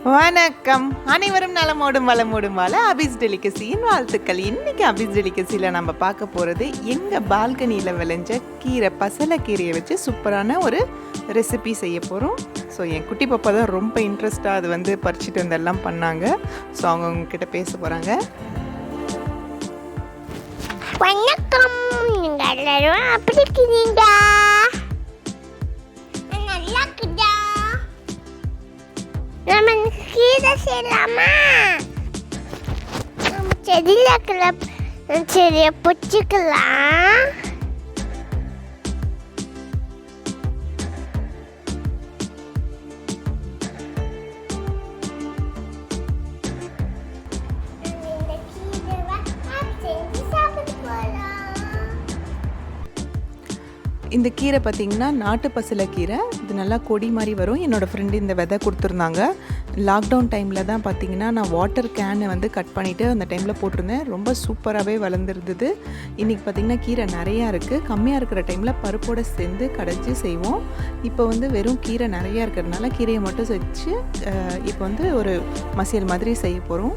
வணக்கம். அனைவரும் நலமோடும் வளமோடும் வாழ ஆபிஸ் டெலிகசியின் வாழ்த்துக்கள். இன்றைக்கி ஆபிஸ் டெலிகசியில் நம்ம பார்க்க போகிறது எங்கள் பால்கனியில் விளைஞ்ச கீரை, பசலை கீரையை வச்சு சூப்பரான ஒரு ரெசிபி செய்ய போகிறோம். ஸோ என் குட்டி பாப்பா தான் ரொம்ப இன்ட்ரெஸ்ட்டாக அது வந்து பறிச்சுட்டு வந்தெல்லாம் பண்ணாங்க. ஸோ அவங்க உங்ககிட்ட பேச போகிறாங்க. வணக்கம், நீங்கள் எல்லாரும் அப்படி இருக்கீங்க? நல்லா இருக்குதா? நம்ம கீரை செய்யலாமா? நம்ம செடியில் இருக்கிற செடியை பிடிச்சிக்கலாம். இந்த கீரை பார்த்திங்கன்னா நாட்டு பசலை கீரை. இது நல்லா கொடி மாதிரி வரும். என்னோடய ஃப்ரெண்டு இந்த விதை கொடுத்துருந்தாங்க. லாக்டவுன் டைமில் தான் பார்த்திங்கன்னா நான் வாட்டர் கேனை வந்து கட் பண்ணிவிட்டு அந்த டைமில் போட்டிருந்தேன். ரொம்ப சூப்பராகவே வளர்ந்துருந்தது. இன்றைக்கி பார்த்திங்கன்னா கீரை நிறையா இருக்குது. கம்மியாக இருக்கிற டைமில் பருப்போடு சேர்ந்து கடைஞ்சி செய்வோம். இப்போ வந்து வெறும் கீரை நிறையா இருக்கிறதுனால கீரையை மட்டும் வச்சு இப்போ வந்து ஒரு மசியல் மாதிரி செய்ய போகிறோம்.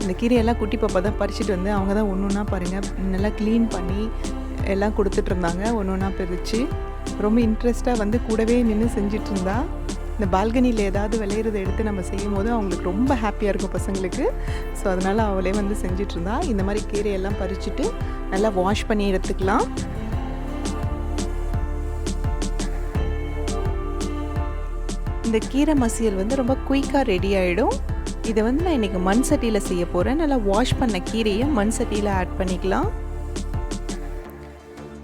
இந்த கீரையெல்லாம் குட்டி பாப்பா தான் பறிச்சுட்டு வந்து அவங்க தான் ஒன்று ஒன்றா பாருங்கள் நல்லா க்ளீன் பண்ணி எல்லாம் கொடுத்துட்ருந்தாங்க. ஒன்று ஒன்றா பிரித்து ரொம்ப இன்ட்ரெஸ்ட்டாக வந்து கூடவே நின்று செஞ்சிட்ருந்தா. இந்த பால்கனியில் ஏதாவது விளையிறதை எடுத்து நம்ம செய்யும் போது அவங்களுக்கு ரொம்ப ஹாப்பியாக இருக்கும் பசங்களுக்கு. ஸோ அதனால் அவளே வந்து செஞ்சிட்ருந்தா. இந்த மாதிரி கீரையெல்லாம் பறிச்சுட்டு நல்லா வாஷ் பண்ணி எடுத்துக்கலாம். இந்த கீரை மசியல் வந்து ரொம்ப குயிக்காக ரெடி ஆகிடும். இதை வந்து நான் இன்றைக்கி மண் சட்டியில் செய்ய போகிறேன். நல்லா வாஷ் பண்ண கீரையை மண் சட்டியில் ஆட் பண்ணிக்கலாம்.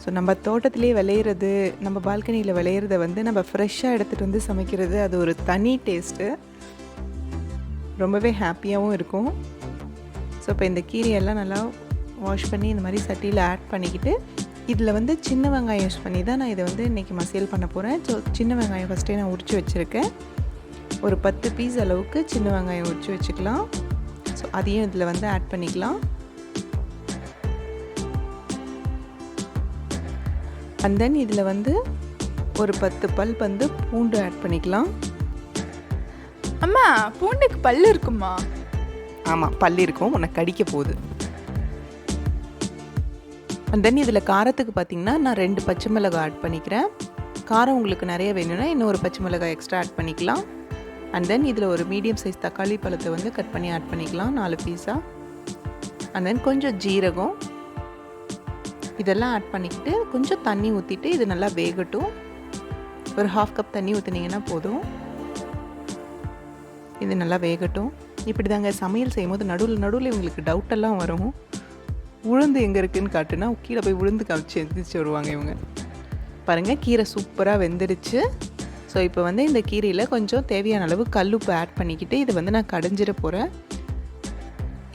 ஸோ நம்ம தோட்டத்திலே விளையிறது, நம்ம பால்கனியில் விளையிறத வந்து நம்ம ஃப்ரெஷ்ஷாக எடுத்துகிட்டு வந்து சமைக்கிறது, அது ஒரு தனி டேஸ்ட்டு. ரொம்பவே ஹாப்பியாகவும் இருக்கும். ஸோ இப்போ இந்த கீரையெல்லாம் நல்லா வாஷ் பண்ணி இந்த மாதிரி சட்டியில் ஆட் பண்ணிக்கிட்டு, இதில் வந்து சின்ன வெங்காயம் யூஸ் பண்ணி தான் நான் இதை வந்து இன்றைக்கி மசியல் பண்ண போகிறேன். ஸோ சின்ன வெங்காயம் ஃபஸ்ட்டே நான் உரித்து வச்சுருக்கேன். ஒரு 10 பீஸ் அளவுக்கு சின்ன வெங்காயம் உரித்து வச்சுக்கலாம். ஸோ அதையும் இதில் வந்து ஆட் பண்ணிக்கலாம். அண்ட் தென் இதில் வந்து ஒரு 10 பல் வந்து பூண்டு ஆட் பண்ணிக்கலாம். அம்மா, பூண்டுக்கு பல் இருக்குமா? ஆமாம், பல் இருக்கும். உனக்கு கடிக்க போகுது. அண்ட் தென் இதில் காரத்துக்கு பார்த்திங்கன்னா நான் 2 பச்சை மிளகாய் ஆட் பண்ணிக்கிறேன். காரம் உங்களுக்கு நிறைய வேணும்னா இன்னும் ஒரு பச்சை மிளகாய் எக்ஸ்ட்ரா ஆட் பண்ணிக்கலாம். அண்ட் தென் இதில் ஒரு மீடியம் சைஸ் தக்காளி பழத்தை வந்து கட் பண்ணி ஆட் பண்ணிக்கலாம் 4 பீஸாக. அண்ட் தென் கொஞ்சம் ஜீரகம் இதெல்லாம் ஆட் பண்ணிக்கிட்டு கொஞ்சம் தண்ணி ஊற்றிட்டு இது நல்லா வேகட்டும். ஒரு 1/2 கப் தண்ணி ஊற்றினீங்கன்னா போதும். இது நல்லா வேகட்டும். இப்படி தாங்க சமையல் செய்யும்போது நடுவில் இவங்களுக்கு டவுட்டெல்லாம் வரும். உளுந்து எங்கே இருக்குதுன்னு காட்டுனா கீழே போய் உளுந்து கவிச்சு எந்திரிச்சு வருவாங்க இவங்க. பாருங்கள், கீரை சூப்பராக வெந்துடுச்சு. ஸோ இப்போ வந்து இந்த கீரையில் கொஞ்சம் தேவையான அளவு கல்லுப்பு ஆட் பண்ணிக்கிட்டு இதை வந்து நான் கடைஞ்சிட போகிறேன்.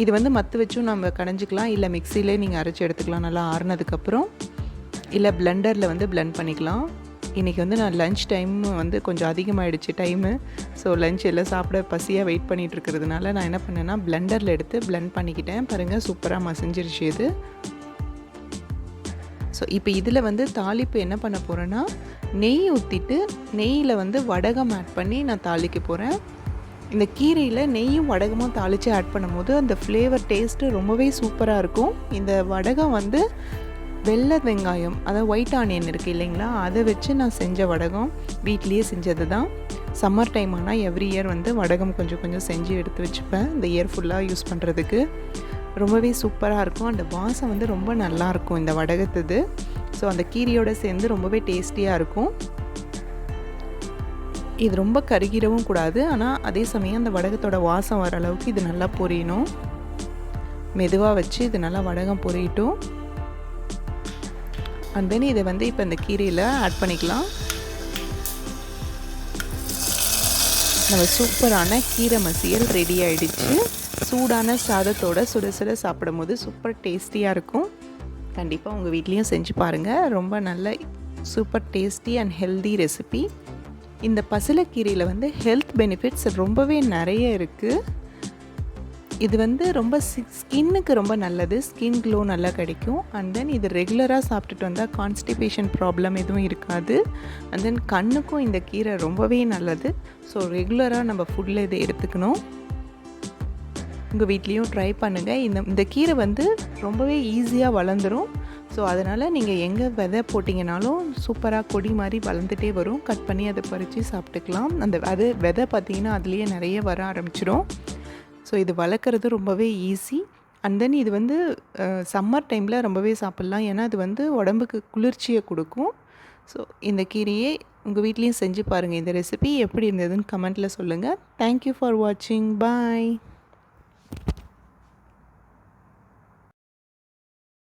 இது வந்து மத்து வச்சும் நம்ம கடைஞ்சிக்கலாம், இல்லை மிக்சியிலே நீங்கள் அரைச்சி எடுத்துக்கலாம் நல்லா ஆறுனதுக்கப்புறம், இல்லை பிளெண்டரில் வந்து பிளெண்ட் பண்ணிக்கலாம். இன்றைக்கி வந்து நான் லன்ச் டைம் வந்து கொஞ்சம் அதிகமாகிடுச்சு டைமு. ஸோ லன்ச் எல்லாம் சாப்பிட பசியாக வெயிட் பண்ணிகிட்டு இருக்கிறதுனால நான் என்ன பண்ணேன்னா பிளெண்டரில் எடுத்து பிளெண்ட் பண்ணிக்கிட்டேன். பாருங்கள், சூப்பராக மசிஞ்சிருச்சு இது. ஸோ இப்போ இதில் வந்து தாளிப்பு என்ன பண்ண போகிறேன்னா நெய் ஊற்றிட்டு நெய்யில் வந்து வடகம் ஆட் பண்ணி நான் தாளிக்க போகிறேன். இந்த கீரையில் நெய்யும் வடகமும் தாளித்து ஆட் பண்ணும்போது அந்த ஃப்ளேவர் டேஸ்ட்டு ரொம்பவே சூப்பராக இருக்கும். இந்த வடகம் வந்து வெள்ளை வெங்காயம், அதாவது ஒயிட் ஆனியன் இருக்குது இல்லைங்களா, அதை வச்சு நான் செஞ்ச வடகம். வீட்லேயே செஞ்சது தான். சம்மர் டைம் ஆனால் எவ்ரி இயர் வந்து வடகம் கொஞ்சம் கொஞ்சம் செஞ்சு எடுத்து வச்சுப்பேன் இந்த இயர் ஃபுல்லாக யூஸ் பண்ணுறதுக்கு. ரொம்பவே சூப்பராக இருக்கும். அந்த வாசம் வந்து ரொம்ப நல்லாயிருக்கும் இந்த வடகத்துது. ஸோ அந்த கீரையோடு சேர்ந்து ரொம்பவே டேஸ்டியாக இருக்கும். இது ரொம்ப கருகிடவும் கூடாது, ஆனால் அதே சமயம் அந்த வடகத்தோட வாசம் வர அளவுக்கு இது நல்லா பொரியணும். மெதுவாக வச்சு இது நல்லா வடகம் பொரியட்டும். அண்ட் தென் இதை வந்து இப்போ இந்த கீரையில் ஆட் பண்ணிக்கலாம். நம்ம சூப்பரான கீரை மசியல் ரெடி ஆகிடுச்சு. சூடான சாதத்தோட சுட சுட சாப்பிடும் போது சூப்பர் டேஸ்டியாக இருக்கும். கண்டிப்பாக உங்கள் வீட்லேயும் செஞ்சு பாருங்கள். ரொம்ப நல்ல super tasty and healthy recipe. இந்த பசலைக்கீரையில் வந்து ஹெல்த் பெனிஃபிட்ஸ் ரொம்பவே நிறைய இருக்குது. இது வந்து ரொம்ப ஸ்கின்னுக்கு ரொம்ப நல்லது, ஸ்கின் க்ளோ நல்லா கிடைக்கும். அண்ட் தென் இது ரெகுலராக சாப்பிட்டுட்டு வந்தால் கான்ஸ்டிபேஷன் ப்ராப்ளம் எதுவும் இருக்காது. அண்ட் தென் கண்ணுக்கும் இந்த கீரை ரொம்பவே நல்லது. ஸோ ரெகுலராக நம்ம ஃபுட்டில் இதை எடுத்துக்கணும். உங்கள் வீட்லேயும் ட்ரை பண்ணுங்கள். இந்த கீரை வந்து ரொம்பவே ஈஸியாக வளர்ந்துடும். ஸோ அதனால் நீங்கள் எங்கே விதை போட்டிங்கனாலும் சூப்பராக கொடி மாதிரி வளர்ந்துட்டே வரும். கட் பண்ணி அதை பறித்து சாப்பிட்டுக்கலாம். அது விதை பார்த்திங்கன்னா அதுலேயே நிறைய வர ஆரம்பிச்சிடும். ஸோ இது வளர்க்குறது ரொம்பவே ஈஸி. அண்ட் தென் இது வந்து சம்மர் டைமில் ரொம்பவே சாப்பிட்லாம். ஏன்னா அது வந்து உடம்புக்கு குளிர்ச்சியை கொடுக்கும். ஸோ இந்த கீரையை உங்கள் வீட்லேயும் செஞ்சு பாருங்கள். இந்த ரெசிபி எப்படி இருந்ததுன்னு கமெண்ட்டில் சொல்லுங்கள். தேங்க்யூ ஃபார் வாட்சிங். பாய்.